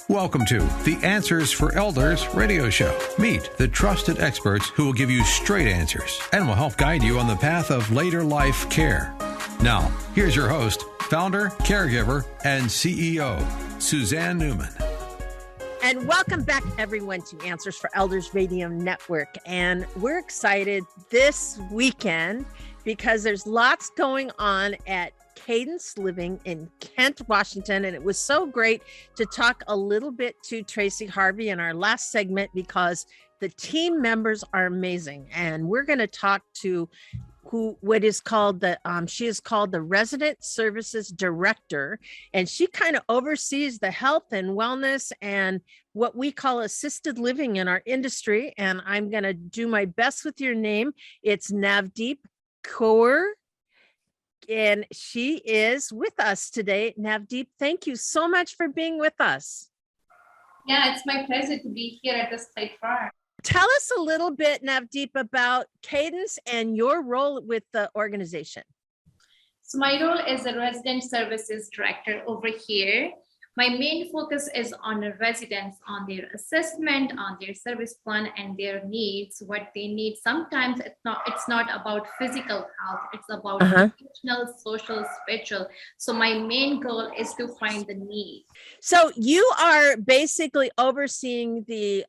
Welcome to the Answers for Elders radio show. Meet the trusted experts who will give you straight answers and will help guide you on the path of later life care. Now, here's your host, founder, caregiver, and CEO, Suzanne Newman. And welcome back, everyone, to Answers for Elders Radio Network. And we're excited this weekend because there's lots going on at Cadence Living in Kent, Washington. And it was so great to talk a little bit to Tracey Harvey in our last segment because the team members are amazing. And we're going to talk to she is called the Resident Services Director, and she kind of oversees the health and wellness and what we call assisted living in our industry. And I'm going to do my best with your name. It's Navdeep Kaur, and she is with us today. Navdeep, thank you so much for being with us. Yeah, it's my pleasure to be here at the State Farm. Tell us a little bit, Navdeep, about Cadence and your role with the organization. So my role is a resident services director over here. My main focus is on the residents, on their assessment, on their service plan and their needs, what they need. Sometimes it's not about physical health, it's about emotional, social, spiritual. So my main goal is to find the need. So you are basically overseeing the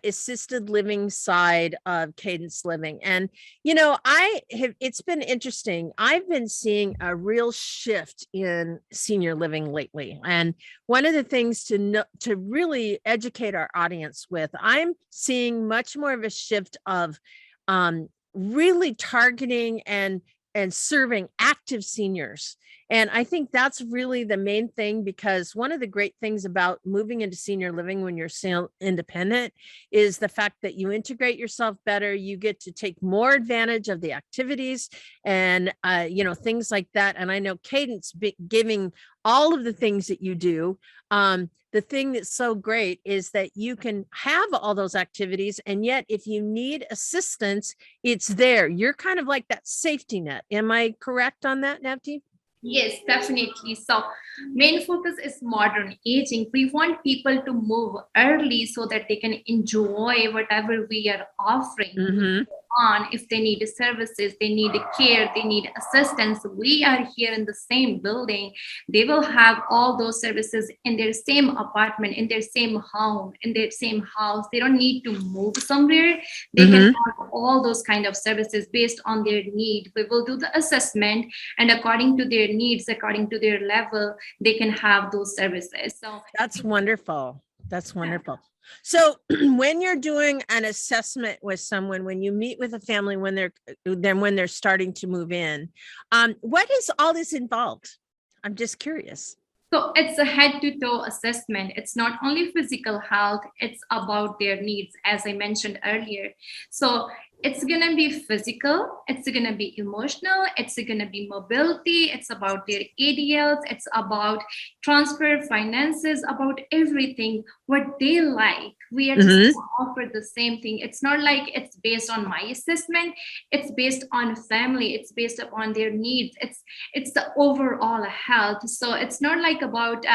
assisted living side of Cadence Living. And, it's been interesting. I've been seeing a real shift in senior living lately. And one of the things to really educate our audience with, I'm seeing much more of a shift of really targeting and serving active seniors. And I think that's really the main thing, because one of the great things about moving into senior living when you're still independent is the fact that you integrate yourself better. You get to take more advantage of the activities and, things like that. And I know Cadence giving all of the things that you do. The thing that's so great is that you can have all those activities, and yet if you need assistance, it's there. You're kind of like that safety net. Am I correct on that, Navdeep? Yes, definitely. So main focus is modern aging. We want people to move early so that they can enjoy whatever we are offering. On if they need services, they need care, they need assistance. We are here in the same building. They will have all those services in their same apartment, in their same home, in their same house. They don't need to move somewhere. They can have all those kind of services based on their need. We will do the assessment, and according to their needs, according to their level, they can have those services. So that's wonderful. That's wonderful. So when you're doing an assessment with someone, when you meet with a family, when they're starting to move in, what is all this involved? I'm just curious. So it's a head-to-toe assessment. It's not only physical health, it's about their needs, as I mentioned earlier. So it's going to be physical, it's going to be emotional, it's going to be mobility, it's about their ADLs, it's about transfer finances, about everything, what they like. We are just going to offer the same thing. It's not like it's based on my assessment, it's based on family, it's based upon their needs, it's the overall health. So it's not like about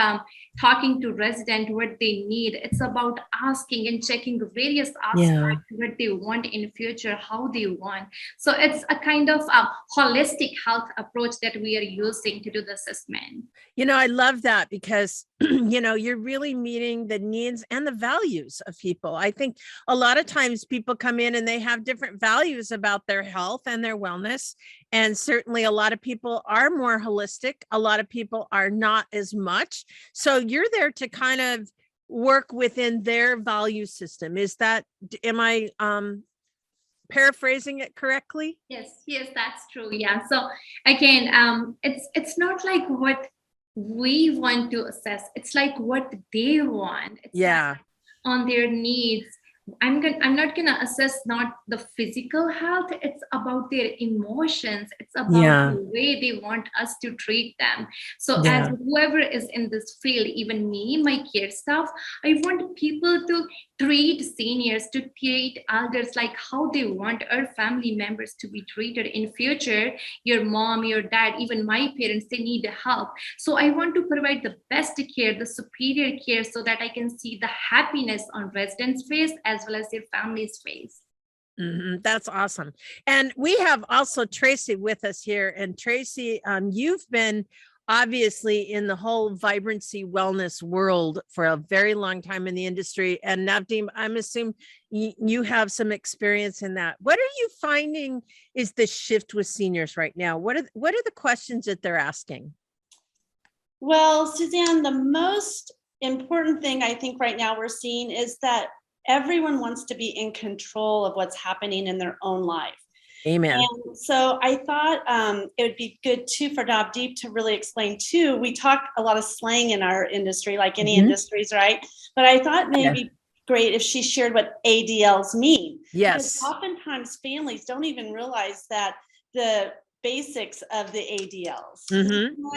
talking to resident what they need. It's about asking and checking various aspects, what they want in the future, how they want. So it's a kind of holistic health approach that we are using to do the assessment. I love that because, you're really meeting the needs and the values of people. I think a lot of times people come in and they have different values about their health and their wellness. And certainly a lot of people are more holistic. A lot of people are not as much. So you're there to kind of work within their value system. Am I paraphrasing it correctly? Yes, that's true. Yeah. So again, it's not like what we want to assess. It's like what they want. It's on their needs. I'm not gonna assess not the physical health. It's about their emotions. It's about Yeah. the way they want us to treat them. So as Yeah. whoever is in this field, even me, my care staff, I want people to treat seniors, to treat elders like how they want our family members to be treated in future. Your mom, your dad, even my parents, they need help. So I want to provide the best care, the superior care, so that I can see the happiness on residents' face as well as their family's face. That's awesome. And we have also Tracey with us here. And Tracey, you've been obviously in the whole vibrancy wellness world for a very long time in the industry. And Navdeep, I'm assuming you have some experience in that. What are you finding is the shift with seniors right now? What are the questions that they're asking? Well, Suzanne, the most important thing I think right now we're seeing is that everyone wants to be in control of what's happening in their own life. Amen. And so I thought it would be good too for Navdeep to really explain too. We talk a lot of slang in our industry, like any industries, right? But I thought maybe great if she shared what ADLs mean. Yes. Because oftentimes families don't even realize that the basics of the ADLs.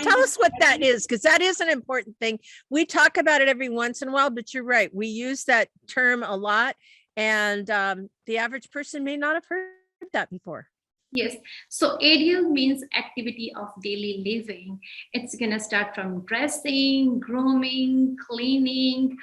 Tell us what that is, because that is an important thing. We talk about it every once in a while, but you're right. We use that term a lot, and the average person may not have heard that before. Yes. So ADL means activity of daily living. It's going to start from dressing, grooming, cleaning,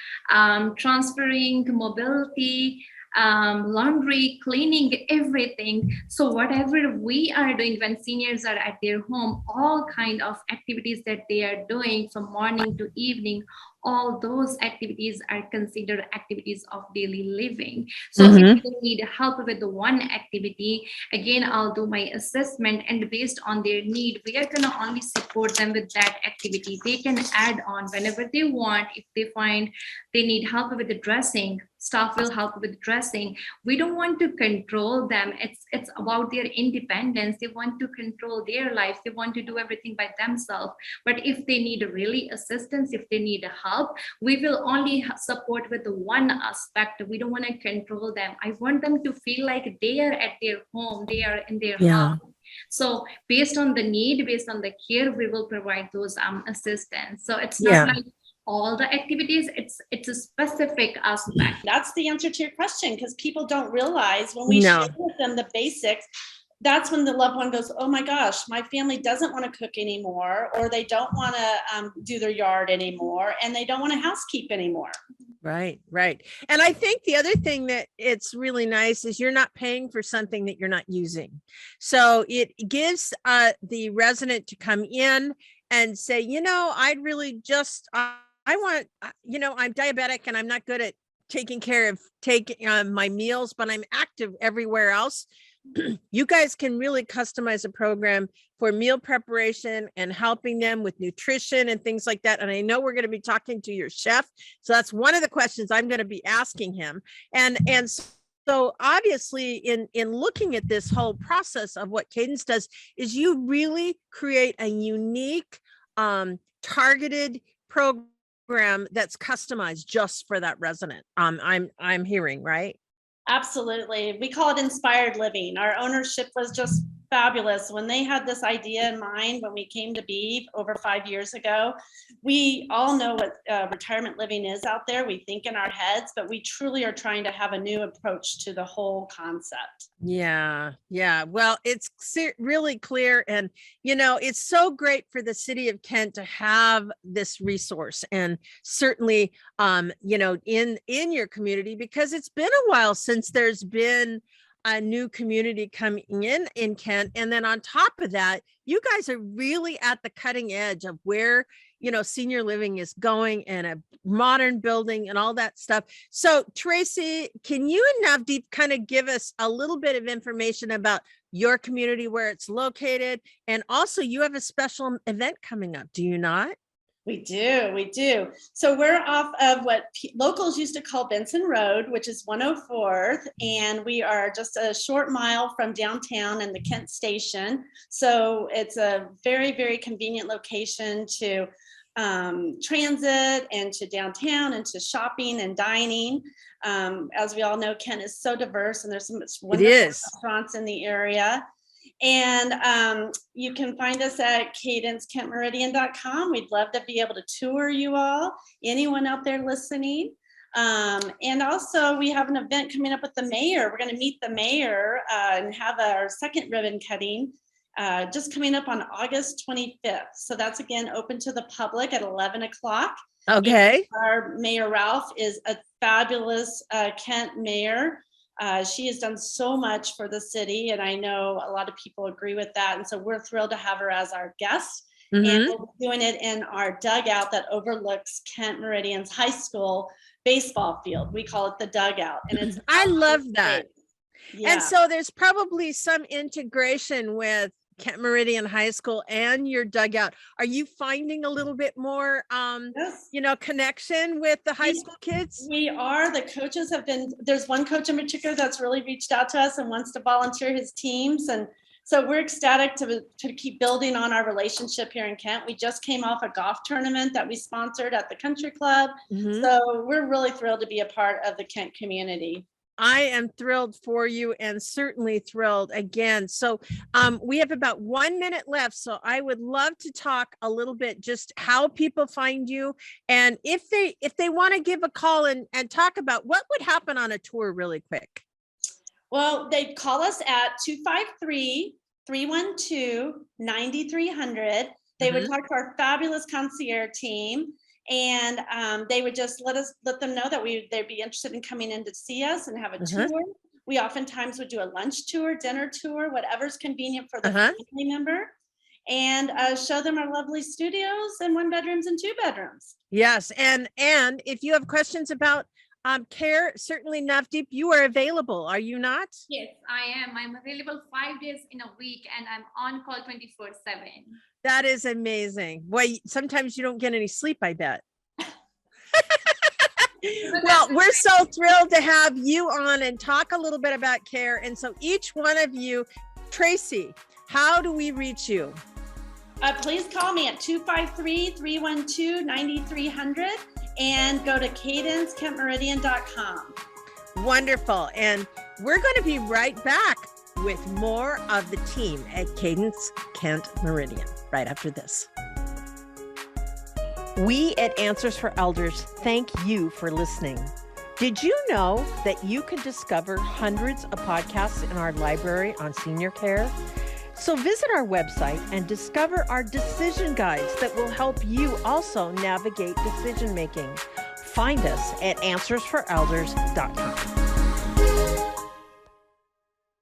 transferring, mobility, laundry, cleaning, everything. So whatever we are doing when seniors are at their home, all kind of activities that they are doing from morning to evening, all those activities are considered activities of daily living. So if they need help with the one activity, again, I'll do my assessment, and based on their need, we are going to only support them with that activity. They can add on whenever they want. If they find they need help with the dressing, staff will help with dressing. We don't want to control them. It's about their independence. They want to control their life. They want to do everything by themselves. But if they need really assistance, if they need help, we will only support with the one aspect. We don't want to control them. I want them to feel like they are at their home, they are in their house. So based on the need, based on the care, we will provide those assistance. So it's not like all the activities, it's a specific aspect. That's the answer to your question, because people don't realize when we share with them the basics, that's when the loved one goes, oh my gosh, my family doesn't want to cook anymore, or they don't want to do their yard anymore, and they don't want to housekeep anymore. Right. And I think the other thing that it's really nice is you're not paying for something that you're not using. So it gives the resident to come in and say, I'd really just, I want, I'm diabetic and I'm not good at taking my meals, but I'm active everywhere else. You guys can really customize a program for meal preparation and helping them with nutrition and things like that. And I know we're going to be talking to your chef. So that's one of the questions I'm going to be asking him. And so obviously in looking at this whole process of what Cadence does is you really create a unique, targeted program that's customized just for that resident. I'm hearing, right? Absolutely. We call it inspired living. Our ownership was just fabulous. When they had this idea in mind, when we came to be over 5 years ago, we all know what retirement living is out there. We think in our heads, but we truly are trying to have a new approach to the whole concept. Yeah. Well, it's really clear. And, it's so great for the city of Kent to have this resource, and certainly, in your community, because it's been a while since there's been a new community coming in Kent. And then on top of that, you guys are really at the cutting edge of where, senior living is going, and a modern building and all that stuff. So Tracey, can you and Navdeep kind of give us a little bit of information about your community, where it's located? And also you have a special event coming up, do you not? We do. So we're off of what locals used to call Benson Road, which is 104th, and we are just a short mile from downtown and the Kent station. So it's a very, very convenient location to transit and to downtown and to shopping and dining. As we all know, Kent is so diverse and there's so much wonderful restaurants in the area. And you can find us at cadencekentmeridian.com. We'd love to be able to tour you all, anyone out there listening. And also we have an event coming up with the mayor. We're going to meet the mayor and have our second ribbon cutting just coming up on August 25th. So that's again open to the public at 11 o'clock. Okay. And our Mayor Ralph is a fabulous Kent mayor. She has done so much for the city, and I know a lot of people agree with that. And so we're thrilled to have her as our guest. And we're doing it in our dugout that overlooks Kent-Meridian's high school baseball field. We call it the dugout. And it's I love that. Yeah. And so there's probably some integration with Kent-Meridian High School and your dugout. Are you finding a little bit more, Yes. connection with the high school kids? We are. The coaches have been, there's one coach in particular that's really reached out to us and wants to volunteer his teams. And so we're ecstatic to keep building on our relationship here in Kent. We just came off a golf tournament that we sponsored at the country club. So we're really thrilled to be a part of the Kent community. I am thrilled for you and certainly thrilled again. So we have about 1 minute left. So I would love to talk a little bit just how people find you. And if they want to give a call and talk about what would happen on a tour really quick. Well, they'd call us at 253-312-9300. They would talk to our fabulous concierge team. And they would just let them know that they'd be interested in coming in to see us and have a tour. We oftentimes would do a lunch tour, dinner tour, whatever's convenient for the family member, and show them our lovely studios and 1 bedrooms and 2 bedrooms. Yes, and if you have questions about care, certainly Navdeep, you are available, are you not? Yes, I am. I'm available 5 days in a week and I'm on call 24/7. That is amazing. Boy, sometimes you don't get any sleep, I bet. Well, we're so thrilled to have you on and talk a little bit about care. And so each one of you, Tracey, how do we reach you? Please call me at 253-312-9300 and go to cadencekentmeridian.com. Wonderful. And we're going to be right back with more of the team at Cadence Kent-Meridian right after this. We at Answers for Elders thank you for listening. Did you know that you can discover hundreds of podcasts in our library on senior care? So visit our website and discover our decision guides that will help you also navigate decision making. Find us at answersforelders.com.